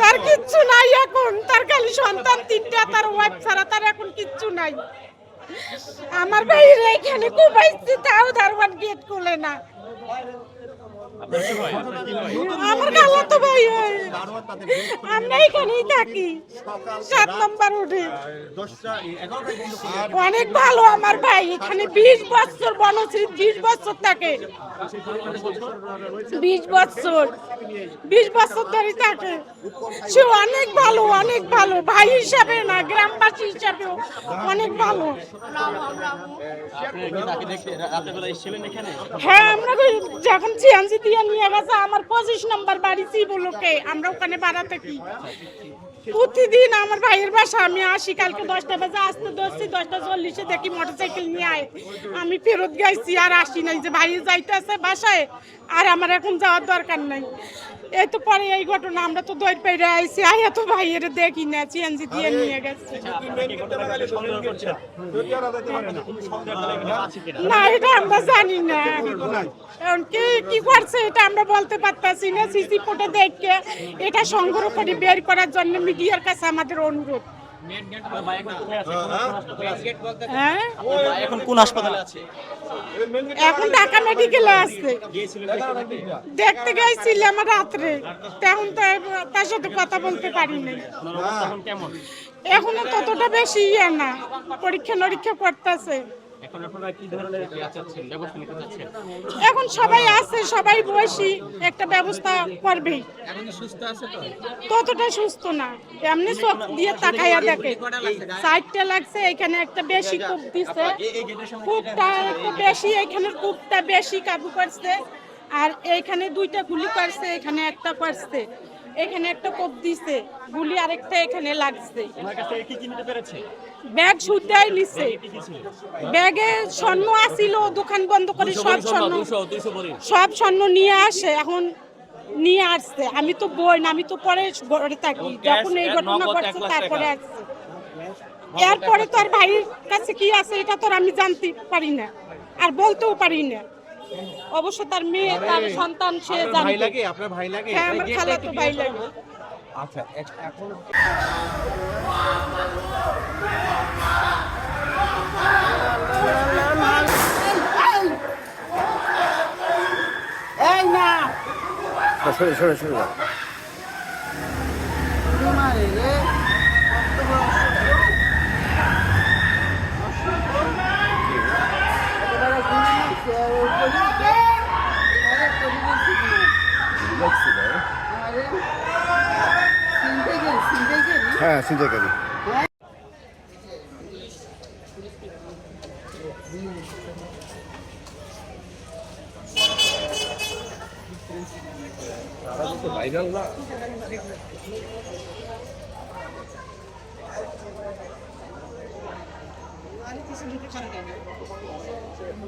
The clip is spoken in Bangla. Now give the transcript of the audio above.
তার কিচ্ছু নাই এখন, তার খালি সন্তান তিনটা, তার ওয়াইফ ছাড়া তার এখন কিচ্ছু নাই। আমার ভাইয়ের এখানে কুবাইছে, তাও দারোয়ান গেট খুলে না। আমার খালাতো ভাই হয়, আমরা এখানেই থাকি 7 নম্বর উঠে। অনেক ভালো আমার ভাই, এখানে 20 বছর বনশ্রী, 20 বছর থাকে, 20 বছর ধরে থাকে। সে অনেক ভালো, অনেক ভালো ভাই হিসাবে না, গ্রামবাসী হিসাবেও অনেক ভালো। হ্যাঁ, আমরা যখন সিএনজি দিয়ে নিয়ে গেছে, আমার 25 নম্বর বাড়ি শিবলোকে, আমরা ওখানে ভাড়া থাকি। প্রতিদিন আমার ভাইয়ের বাসা আমি আসি, কালকে 10টা বাজে আসতে ধরছি, 10টা 40-এ দেখি মোটরসাইকেল নিয়ে আয়। আমি ফেরত গাইছি, আর আসি নাই, যে ভাই যাইতে আছে বাসায়, আর আমার এখন যাওয়ার দরকার নাই। এই তো পরে এই ঘটনা, আমরা তো দৌড় পেরে আইছি, আয়া তো ভাইয়ের দেখি না, সিএনজি দিয়ে নিয়ে গেছে। না, এটা আমরা জানি না, এখন কে কি করছে এটা আমরা বলতে পারতাছি না। সিসি ফুটে দেখে এটা সংগ্রহ করে বের করার জন্য মিডিয়ার কাছে আমাদের অনুরোধ। এখন কোন হাসপাতালে আছে? এখন ঢাকা মেডিকেলে আছে। দেখতে গেছিলাম রাত্রে, তখন তো তার সাথে কথা বলতে পারিনি। এখনো ততটা বেশি না, পরীক্ষা নিরীক্ষা করতেছে। এখন সবাই আছে, সবাই বয়সী, একটা ব্যবস্থা করবে। ততটা সুস্থ না, এমনি চোখ দিয়ে তাকাইয়া দেখে। 60টা লাগছে, এখানে একটা বেশি কূপ দিছে, কূপটা একটু বেশি, এখানে কূপটা বেশি কাবু করছে। আর এইখানে 2টা গুলি করছে, এখানে একটা করছে, এখানে একটা কোপ দিছে গুলি, আরেকটা এখানে লাগছে। ব্যাগ শুদ্ধাই নিছে, ব্যাগে স্বর্ণ আসিল, দোকান বন্ধ করে সব স্বর্ণ নিয়ে আসে, এখন নিয়ে আসছে। আমি তো বই না, আমি তো পরে ঘরে থাকি, যখন এই ঘটনা ঘটছে তারপরে আসছে। এরপরে তো আর ভাইয়ের কাছে কি আছে এটা তো আমি জানতে পারি না, আর বলতেও পারি না। অবশ্য তার মেয়ে, তার সন্তান, সে জানে। আপনার ভাই লাগে? হ্যাঁ, আমার খালাতো ভাই লাগে। আচ্ছা, এখন এই না সরে হ্যাঁ, ছিনতাইকারী। ভাইরাল না।